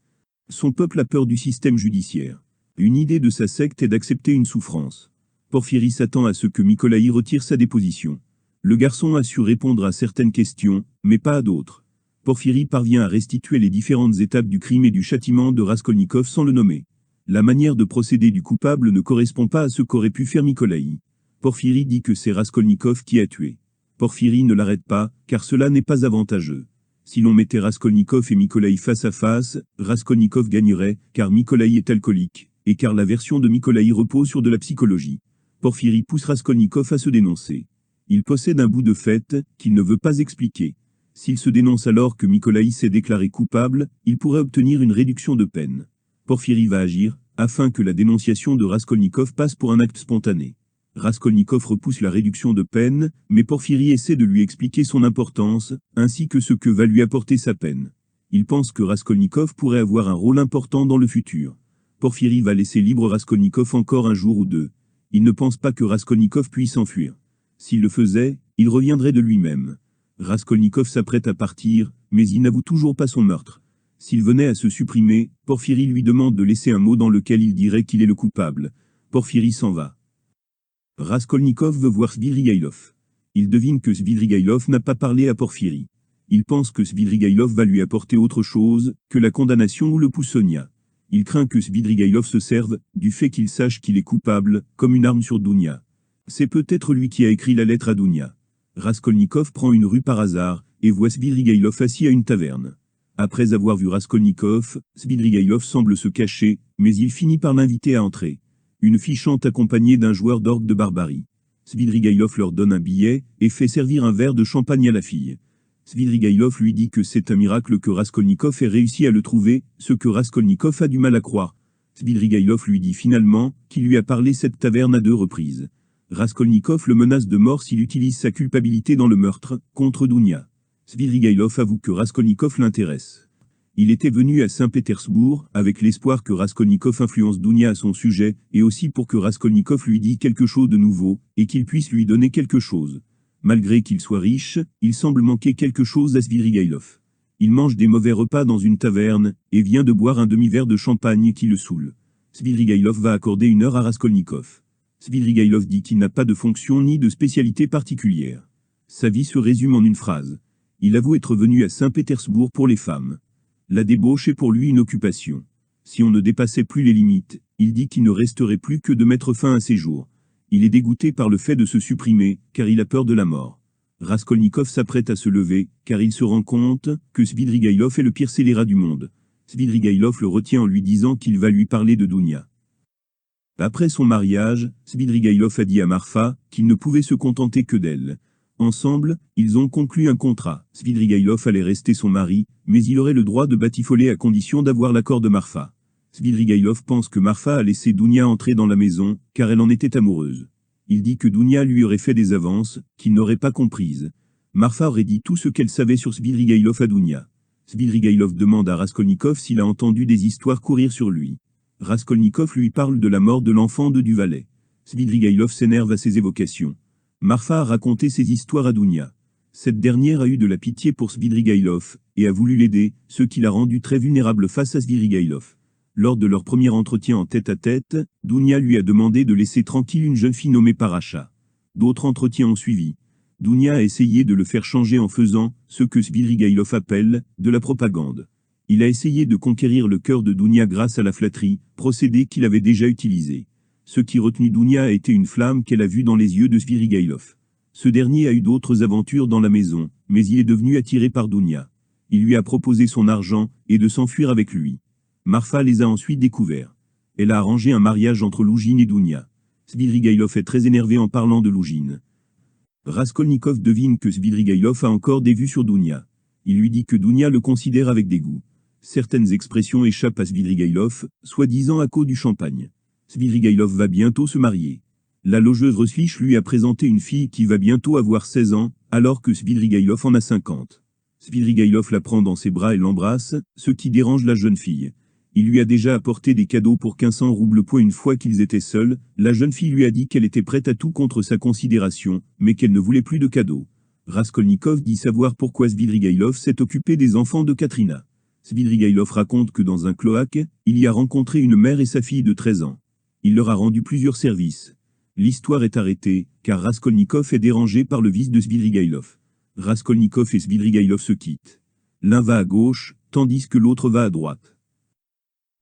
Son peuple a peur du système judiciaire. Une idée de sa secte est d'accepter une souffrance. Porphyri s'attend à ce que Nikolaï retire sa déposition. Le garçon a su répondre à certaines questions, mais pas à d'autres. Porphyri parvient à restituer les différentes étapes du crime et du châtiment de Raskolnikov sans le nommer. La manière de procéder du coupable ne correspond pas à ce qu'aurait pu faire Mykolaï. Porphyri dit que c'est Raskolnikov qui a tué. Porphyri ne l'arrête pas, car cela n'est pas avantageux. Si l'on mettait Raskolnikov et Mykolaï face à face, Raskolnikov gagnerait, car Mykolaï est alcoolique, et car la version de Mykolaï repose sur de la psychologie. Porphyri pousse Raskolnikov à se dénoncer. Il possède un bout de fait, qu'il ne veut pas expliquer. S'il se dénonce alors que Mykolaï s'est déclaré coupable, il pourrait obtenir une réduction de peine. Porphyri va agir, afin que la dénonciation de Raskolnikov passe pour un acte spontané. Raskolnikov repousse la réduction de peine, mais Porphyri essaie de lui expliquer son importance, ainsi que ce que va lui apporter sa peine. Il pense que Raskolnikov pourrait avoir un rôle important dans le futur. Porphyri va laisser libre Raskolnikov encore un jour ou deux. Il ne pense pas que Raskolnikov puisse s'enfuir. S'il le faisait, il reviendrait de lui-même. Raskolnikov s'apprête à partir, mais il n'avoue toujours pas son meurtre. S'il venait à se supprimer, Porphyri lui demande de laisser un mot dans lequel il dirait qu'il est le coupable. Porphyri s'en va. Raskolnikov veut voir Svidrigaïlov. Il devine que Svidrigaïlov n'a pas parlé à Porphyri. Il pense que Svidrigaïlov va lui apporter autre chose que la condamnation ou le poussonniat. Il craint que Svidrigaïlov se serve du fait qu'il sache qu'il est coupable, comme une arme sur Dounia. C'est peut-être lui qui a écrit la lettre à Dounia. Raskolnikov prend une rue par hasard, et voit Svidrigaïlov assis à une taverne. Après avoir vu Raskolnikov, Svidrigaïlov semble se cacher, mais il finit par l'inviter à entrer. Une fille chante accompagnée d'un joueur d'orgue de barbarie. Svidrigaïlov leur donne un billet, et fait servir un verre de champagne à la fille. Svidrigaïlov lui dit que c'est un miracle que Raskolnikov ait réussi à le trouver, ce que Raskolnikov a du mal à croire. Svidrigaïlov lui dit finalement qu'il lui a parlé cette taverne à 2 reprises. Raskolnikov le menace de mort s'il utilise sa culpabilité dans le meurtre, contre Dounia. Svidrigaïlov avoue que Raskolnikov l'intéresse. Il était venu à Saint-Pétersbourg, avec l'espoir que Raskolnikov influence Dounia à son sujet, et aussi pour que Raskolnikov lui dise quelque chose de nouveau, et qu'il puisse lui donner quelque chose. Malgré qu'il soit riche, il semble manquer quelque chose à Svidrigaïlov. Il mange des mauvais repas dans une taverne, et vient de boire un demi-verre de champagne qui le saoule. Svidrigaïlov va accorder 1 heure à Raskolnikov. Svidrigaïlov dit qu'il n'a pas de fonction ni de spécialité particulière. Sa vie se résume en une phrase. Il avoue être venu à Saint-Pétersbourg pour les femmes. La débauche est pour lui une occupation. Si on ne dépassait plus les limites, il dit qu'il ne resterait plus que de mettre fin à ses jours. Il est dégoûté par le fait de se supprimer, car il a peur de la mort. Raskolnikov s'apprête à se lever, car il se rend compte que Svidrigaïlov est le pire scélérat du monde. Svidrigaïlov le retient en lui disant qu'il va lui parler de Dounia. Après son mariage, Svidrigaïlov a dit à Marfa qu'il ne pouvait se contenter que d'elle. Ensemble, ils ont conclu un contrat. Svidrigaïlov allait rester son mari, mais il aurait le droit de batifoler à condition d'avoir l'accord de Marfa. Svidrigaïlov pense que Marfa a laissé Dounia entrer dans la maison, car elle en était amoureuse. Il dit que Dounia lui aurait fait des avances, qu'il n'aurait pas comprises. Marfa aurait dit tout ce qu'elle savait sur Svidrigaïlov à Dounia. Svidrigaïlov demande à Raskolnikov s'il a entendu des histoires courir sur lui. Raskolnikov lui parle de la mort de l'enfant de Duvalet. Svidrigaïlov s'énerve à ces évocations. Marfa a raconté ses histoires à Dounia. Cette dernière a eu de la pitié pour Svidrigaïlov, et a voulu l'aider, ce qui l'a rendu très vulnérable face à Svidrigaïlov. Lors de leur premier entretien en tête-à-tête, Dounia lui a demandé de laisser tranquille une jeune fille nommée Paracha. D'autres entretiens ont suivi. Dounia a essayé de le faire changer en faisant ce que Svidrigaïlov appelle de la propagande. Il a essayé de conquérir le cœur de Dounia grâce à la flatterie, procédé qu'il avait déjà utilisé. Ce qui retenu Dounia a été une flamme qu'elle a vue dans les yeux de Svidrigaïlov. Ce dernier a eu d'autres aventures dans la maison, mais il est devenu attiré par Dounia. Il lui a proposé son argent et de s'enfuir avec lui. Marfa les a ensuite découverts. Elle a arrangé un mariage entre Lougine et Dounia. Svidrigaïlov est très énervé en parlant de Lougine. Raskolnikov devine que Svidrigaïlov a encore des vues sur Dounia. Il lui dit que Dounia le considère avec dégoût. Certaines expressions échappent à Svidrigaïlov, soi-disant à cause du champagne. Svidrigaïlov va bientôt se marier. La logeuse Roslich lui a présenté une fille qui va bientôt avoir 16 ans, alors que Svidrigaïlov en a 50. Svidrigaïlov la prend dans ses bras et l'embrasse, ce qui dérange la jeune fille. Il lui a déjà apporté des cadeaux pour 1500 roubles point une fois qu'ils étaient seuls. La jeune fille lui a dit qu'elle était prête à tout contre sa considération, mais qu'elle ne voulait plus de cadeaux. Raskolnikov dit savoir pourquoi Svidrigaïlov s'est occupé des enfants de Katrina. Svidrigaïlov raconte que dans un cloaque, il y a rencontré une mère et sa fille de 13 ans. Il leur a rendu plusieurs services. L'histoire est arrêtée, car Raskolnikov est dérangé par le vice de Svidrigaïlov. Raskolnikov et Svidrigaïlov se quittent. L'un va à gauche, tandis que l'autre va à droite.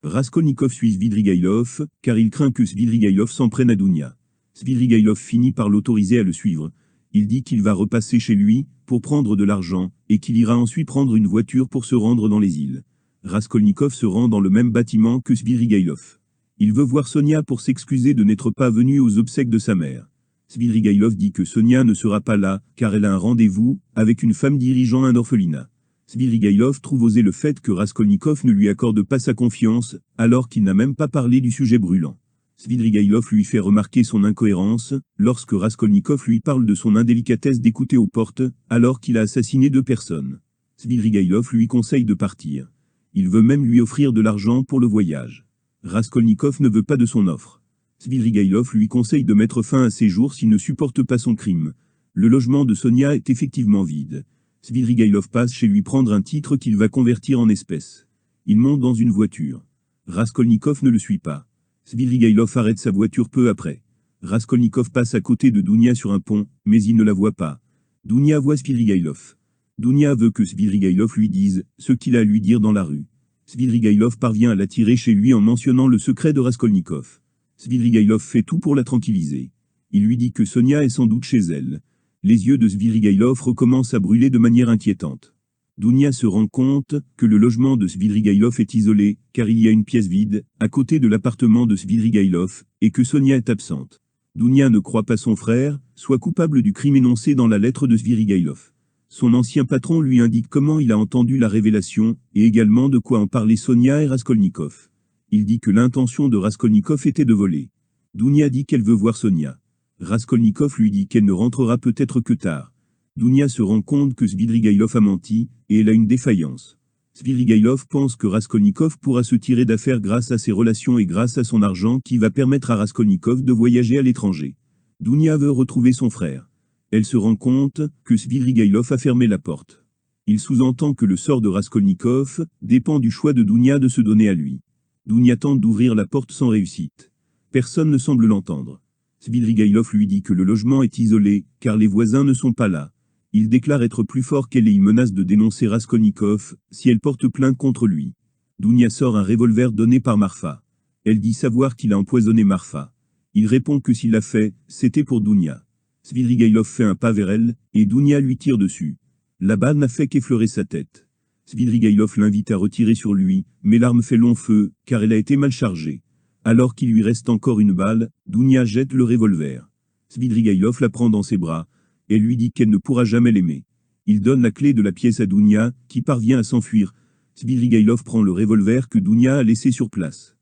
Raskolnikov suit Svidrigaïlov, car il craint que Svidrigaïlov s'en prenne à Dounia. Svidrigaïlov finit par l'autoriser à le suivre. Il dit qu'il va repasser chez lui, pour prendre de l'argent, et qu'il ira ensuite prendre une voiture pour se rendre dans les îles. Raskolnikov se rend dans le même bâtiment que Svidrigaïlov. Il veut voir Sonia pour s'excuser de n'être pas venu aux obsèques de sa mère. Svidrigaïlov dit que Sonia ne sera pas là, car elle a un rendez-vous avec une femme dirigeant un orphelinat. Svidrigaïlov trouve osé le fait que Raskolnikov ne lui accorde pas sa confiance, alors qu'il n'a même pas parlé du sujet brûlant. Svidrigaïlov lui fait remarquer son incohérence, lorsque Raskolnikov lui parle de son indélicatesse d'écouter aux portes, alors qu'il a assassiné 2 personnes. Svidrigaïlov lui conseille de partir. Il veut même lui offrir de l'argent pour le voyage. Raskolnikov ne veut pas de son offre. Svidrigaïlov lui conseille de mettre fin à ses jours s'il ne supporte pas son crime. Le logement de Sonia est effectivement vide. Svidrigaïlov passe chez lui prendre un titre qu'il va convertir en espèces. Il monte dans une voiture. Raskolnikov ne le suit pas. Svidrigaïlov arrête sa voiture peu après. Raskolnikov passe à côté de Dounia sur un pont, mais il ne la voit pas. Dounia voit Svidrigaïlov. Dounia veut que Svidrigaïlov lui dise ce qu'il a à lui dire dans la rue. Svidrigaïlov parvient à l'attirer chez lui en mentionnant le secret de Raskolnikov. Svidrigaïlov fait tout pour la tranquilliser. Il lui dit que Sonia est sans doute chez elle. Les yeux de Svidrigaïlov recommencent à brûler de manière inquiétante. Dounia se rend compte que le logement de Svidrigaïlov est isolé, car il y a une pièce vide, à côté de l'appartement de Svidrigaïlov, et que Sonia est absente. Dounia ne croit pas son frère soit coupable du crime énoncé dans la lettre de Svidrigaïlov. Son ancien patron lui indique comment il a entendu la révélation, et également de quoi en parlaient Sonia et Raskolnikov. Il dit que l'intention de Raskolnikov était de voler. Dounia dit qu'elle veut voir Sonia. Raskolnikov lui dit qu'elle ne rentrera peut-être que tard. Dounia se rend compte que Svidrigaïlov a menti, et elle a une défaillance. Svidrigaïlov pense que Raskolnikov pourra se tirer d'affaire grâce à ses relations et grâce à son argent qui va permettre à Raskolnikov de voyager à l'étranger. Dounia veut retrouver son frère. Elle se rend compte que Svidrigaïlov a fermé la porte. Il sous-entend que le sort de Raskolnikov dépend du choix de Dounia de se donner à lui. Dounia tente d'ouvrir la porte sans réussite. Personne ne semble l'entendre. Svidrigaïlov lui dit que le logement est isolé, car les voisins ne sont pas là. Il déclare être plus fort qu'elle et il menace de dénoncer Raskolnikov si elle porte plainte contre lui. Dounia sort un revolver donné par Marfa. Elle dit savoir qu'il a empoisonné Marfa. Il répond que s'il l'a fait, c'était pour Dounia. Svidrigaïlov fait un pas vers elle, et Dounia lui tire dessus. La balle n'a fait qu'effleurer sa tête. Svidrigaïlov l'invite à retirer sur lui, mais l'arme fait long feu, car elle a été mal chargée. Alors qu'il lui reste encore une balle, Dounia jette le revolver. Svidrigaïlov la prend dans ses bras. Elle lui dit qu'elle ne pourra jamais l'aimer. Il donne la clé de la pièce à Dounia, qui parvient à s'enfuir. Svidrigaïlov prend le revolver que Dounia a laissé sur place.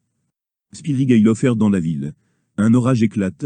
Svidrigaïlov erre dans la ville. Un orage éclate.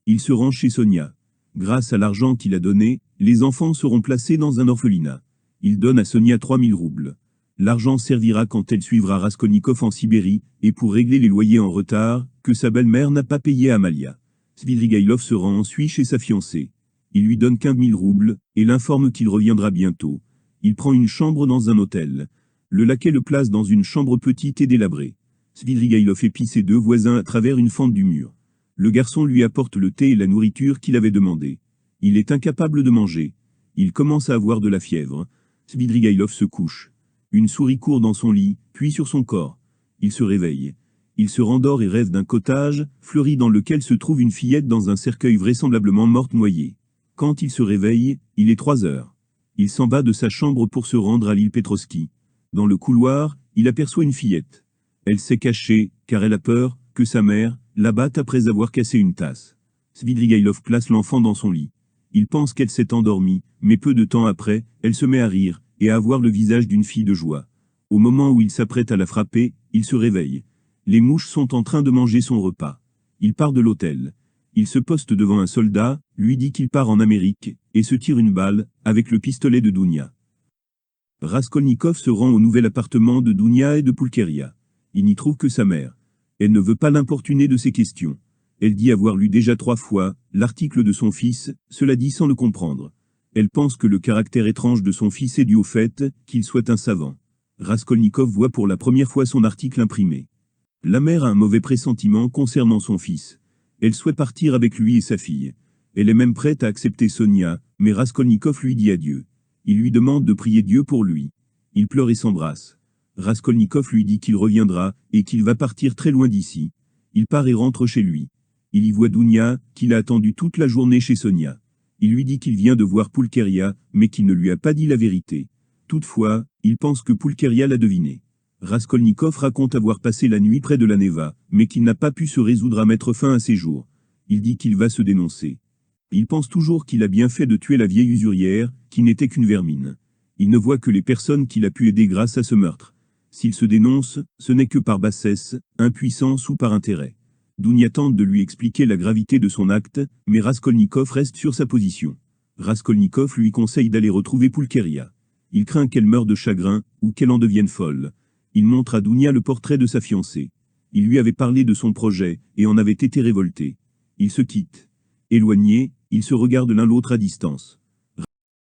Il se rend chez Sonia. Grâce à l'argent qu'il a donné, les enfants seront placés dans un orphelinat. Il donne à Sonia 3000 roubles. L'argent servira quand elle suivra Raskolnikov en Sibérie, et pour régler les loyers en retard, que sa belle-mère n'a pas payé à Amalia. Svidrigaïlov se rend ensuite chez sa fiancée. Il lui donne 15 000 roubles, et l'informe qu'il reviendra bientôt. Il prend une chambre dans un hôtel. Le laquais le place dans une chambre petite et délabrée. Svidrigaïlov épie ses 2 voisins à travers une fente du mur. Le garçon lui apporte le thé et la nourriture qu'il avait demandé. Il est incapable de manger. Il commence à avoir de la fièvre. Svidrigaïlov se couche. Une souris court dans son lit, puis sur son corps. Il se réveille. Il se rendort et rêve d'un cottage, fleuri dans lequel se trouve une fillette dans un cercueil vraisemblablement morte noyée. Quand il se réveille, il est 3 heures. Il s'en va de sa chambre pour se rendre à l'île Petrovski. Dans le couloir, il aperçoit une fillette. Elle s'est cachée, car elle a peur que sa mère la batte après avoir cassé une tasse. Svidrigaïlov place l'enfant dans son lit. Il pense qu'elle s'est endormie, mais peu de temps après, elle se met à rire, et à avoir le visage d'une fille de joie. Au moment où il s'apprête à la frapper, il se réveille. Les mouches sont en train de manger son repas. Il part de l'hôtel. Il se poste devant un soldat, lui dit qu'il part en Amérique, et se tire une balle, avec le pistolet de Dounia. Raskolnikov se rend au nouvel appartement de Dounia et de Pulcheria. Il n'y trouve que sa mère. Elle ne veut pas l'importuner de ses questions. Elle dit avoir lu déjà 3 fois l'article de son fils, cela dit sans le comprendre. Elle pense que le caractère étrange de son fils est dû au fait qu'il soit un savant. Raskolnikov voit pour la première fois son article imprimé. La mère a un mauvais pressentiment concernant son fils. Elle souhaite partir avec lui et sa fille. Elle est même prête à accepter Sonia, mais Raskolnikov lui dit adieu. Il lui demande de prier Dieu pour lui. Ils pleurent et s'embrassent. Raskolnikov lui dit qu'il reviendra, et qu'il va partir très loin d'ici. Il part et rentre chez lui. Il y voit Dounia, qu'il a attendu toute la journée chez Sonia. Il lui dit qu'il vient de voir Pulcheria, mais qu'il ne lui a pas dit la vérité. Toutefois, il pense que Pulcheria l'a deviné. Raskolnikov raconte avoir passé la nuit près de la Neva, mais qu'il n'a pas pu se résoudre à mettre fin à ses jours. Il dit qu'il va se dénoncer. Il pense toujours qu'il a bien fait de tuer la vieille usurière, qui n'était qu'une vermine. Il ne voit que les personnes qu'il a pu aider grâce à ce meurtre. S'il se dénonce, ce n'est que par bassesse, impuissance ou par intérêt. Dounia tente de lui expliquer la gravité de son acte, mais Raskolnikov reste sur sa position. Raskolnikov lui conseille d'aller retrouver Pulcheria. Il craint qu'elle meure de chagrin, ou qu'elle en devienne folle. Il montre à Dounia le portrait de sa fiancée. Il lui avait parlé de son projet, et en avait été révolté. Ils se quittent. Éloignés, ils se regardent l'un l'autre à distance.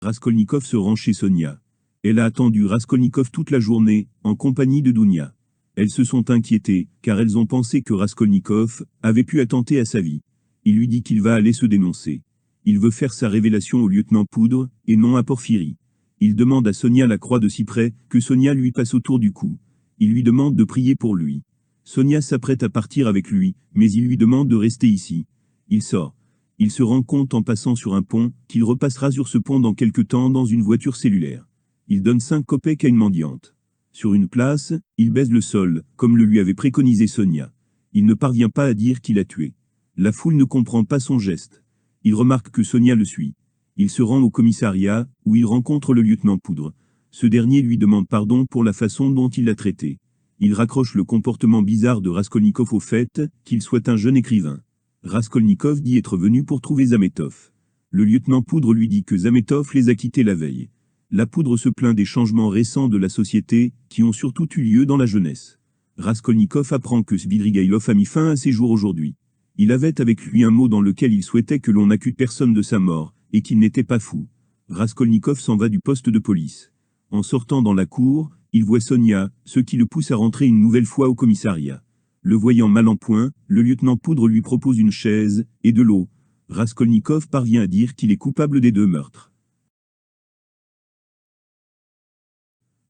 Raskolnikov se rend chez Sonia. Elle a attendu Raskolnikov toute la journée, en compagnie de Dounia. Elles se sont inquiétées, car elles ont pensé que Raskolnikov avait pu attenter à sa vie. Il lui dit qu'il va aller se dénoncer. Il veut faire sa révélation au lieutenant Poudre, et non à Porphyrie. Il demande à Sonia la croix de cyprès, que Sonia lui passe autour du cou. Il lui demande de prier pour lui. Sonia s'apprête à partir avec lui, mais il lui demande de rester ici. Il sort. Il se rend compte en passant sur un pont, qu'il repassera sur ce pont dans quelque temps dans une voiture cellulaire. Il donne 5 kopecks à une mendiante. Sur une place, il baise le sol, comme le lui avait préconisé Sonia. Il ne parvient pas à dire qui l'a tué. La foule ne comprend pas son geste. Il remarque que Sonia le suit. Il se rend au commissariat, où il rencontre le lieutenant Poudre. Ce dernier lui demande pardon pour la façon dont il l'a traité. Il raccroche le comportement bizarre de Raskolnikov au fait qu'il soit un jeune écrivain. Raskolnikov dit être venu pour trouver Zametov. Le lieutenant Poudre lui dit que Zametov les a quittés la veille. La Poudre se plaint des changements récents de la société, qui ont surtout eu lieu dans la jeunesse. Raskolnikov apprend que Svidrigaïlov a mis fin à ses jours aujourd'hui. Il avait avec lui un mot dans lequel il souhaitait que l'on n'accuse personne de sa mort, et qu'il n'était pas fou. Raskolnikov s'en va du poste de police. En sortant dans la cour, il voit Sonia, ce qui le pousse à rentrer une nouvelle fois au commissariat. Le voyant mal en point, le lieutenant Poudre lui propose une chaise et de l'eau. Raskolnikov parvient à dire qu'il est coupable des 2 meurtres.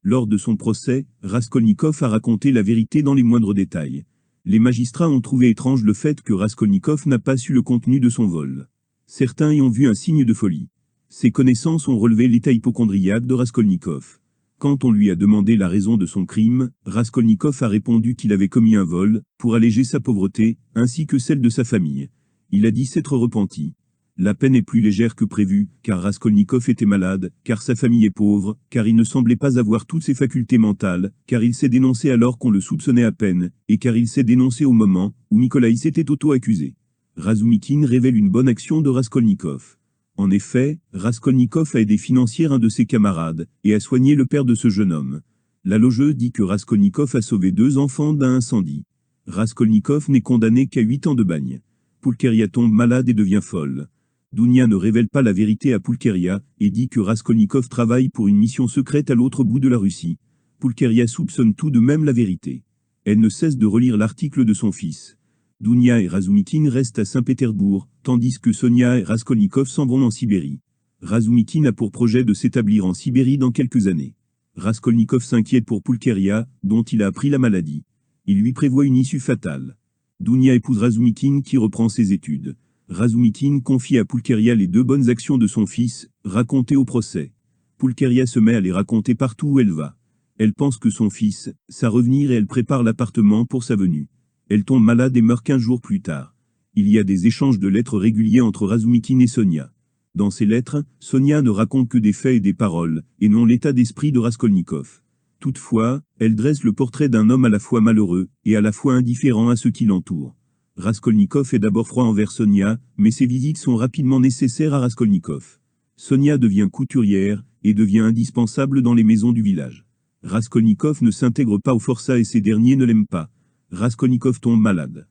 Lors de son procès, Raskolnikov a raconté la vérité dans les moindres détails. Les magistrats ont trouvé étrange le fait que Raskolnikov n'a pas su le contenu de son vol. Certains y ont vu un signe de folie. Ses connaissances ont relevé l'état hypocondriaque de Raskolnikov. Quand on lui a demandé la raison de son crime, Raskolnikov a répondu qu'il avait commis un vol, pour alléger sa pauvreté, ainsi que celle de sa famille. Il a dit s'être repenti. La peine est plus légère que prévu, car Raskolnikov était malade, car sa famille est pauvre, car il ne semblait pas avoir toutes ses facultés mentales, car il s'est dénoncé alors qu'on le soupçonnait à peine, et car il s'est dénoncé au moment où Nikolaï s'était auto-accusé. Razumikine révèle une bonne action de Raskolnikov. En effet, Raskolnikov a aidé financièrement un de ses camarades, et a soigné le père de ce jeune homme. La logeuse dit que Raskolnikov a sauvé 2 enfants d'un incendie. Raskolnikov n'est condamné qu'à 8 ans de bagne. Pulcheria tombe malade et devient folle. Dounia ne révèle pas la vérité à Pulcheria, et dit que Raskolnikov travaille pour une mission secrète à l'autre bout de la Russie. Pulcheria soupçonne tout de même la vérité. Elle ne cesse de relire l'article de son fils. Dounia et Razumikine restent à Saint-Pétersbourg, tandis que Sonia et Raskolnikov s'en vont en Sibérie. Razumikine a pour projet de s'établir en Sibérie dans quelques années. Raskolnikov s'inquiète pour Pulcheria, dont il a appris la maladie. Il lui prévoit une issue fatale. Dounia épouse Razumikine qui reprend ses études. Razumikine confie à Pulcheria les 2 bonnes actions de son fils, racontées au procès. Pulcheria se met à les raconter partout où elle va. Elle pense que son fils, sa revenir et elle prépare l'appartement pour sa venue. Elle tombe malade et meurt 15 jours plus tard. Il y a des échanges de lettres réguliers entre Razumikine et Sonia. Dans ces lettres, Sonia ne raconte que des faits et des paroles, et non l'état d'esprit de Raskolnikov. Toutefois, elle dresse le portrait d'un homme à la fois malheureux, et à la fois indifférent à ceux qui l'entourent. Raskolnikov est d'abord froid envers Sonia, mais ses visites sont rapidement nécessaires à Raskolnikov. Sonia devient couturière, et devient indispensable dans les maisons du village. Raskolnikov ne s'intègre pas aux forçats et ces derniers ne l'aiment pas. Raskolnikov tombe malade.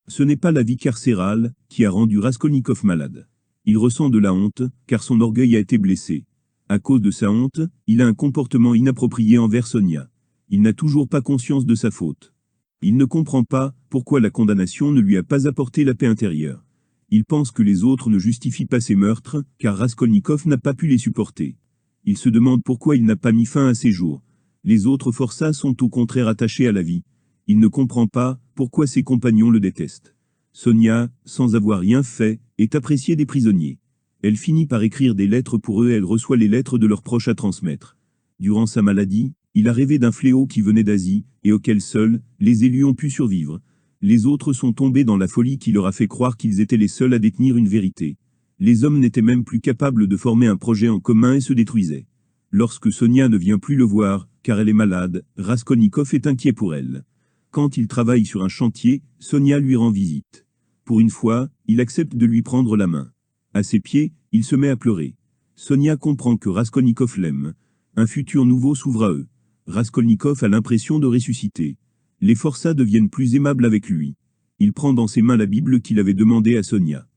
Ce n'est pas la vie carcérale qui a rendu Raskolnikov malade. Il ressent de la honte, car son orgueil a été blessé. À cause de sa honte, il a un comportement inapproprié envers Sonia. Il n'a toujours pas conscience de sa faute. Il ne comprend pas pourquoi la condamnation ne lui a pas apporté la paix intérieure. Il pense que les autres ne justifient pas ses meurtres, car Raskolnikov n'a pas pu les supporter. Il se demande pourquoi il n'a pas mis fin à ses jours. Les autres forçats sont au contraire attachés à la vie. Il ne comprend pas pourquoi ses compagnons le détestent. Sonia, sans avoir rien fait, est appréciée des prisonniers. Elle finit par écrire des lettres pour eux et elle reçoit les lettres de leurs proches à transmettre. Durant sa maladie, il a rêvé d'un fléau qui venait d'Asie, et auquel seuls, les élus ont pu survivre. Les autres sont tombés dans la folie qui leur a fait croire qu'ils étaient les seuls à détenir une vérité. Les hommes n'étaient même plus capables de former un projet en commun et se détruisaient. Lorsque Sonia ne vient plus le voir, car elle est malade, Raskolnikov est inquiet pour elle. Quand il travaille sur un chantier, Sonia lui rend visite. Pour une fois, il accepte de lui prendre la main. À ses pieds, il se met à pleurer. Sonia comprend que Raskolnikov l'aime. Un futur nouveau s'ouvre à eux. Raskolnikov a l'impression de ressusciter. Les forçats deviennent plus aimables avec lui. Il prend dans ses mains la Bible qu'il avait demandée à Sonia.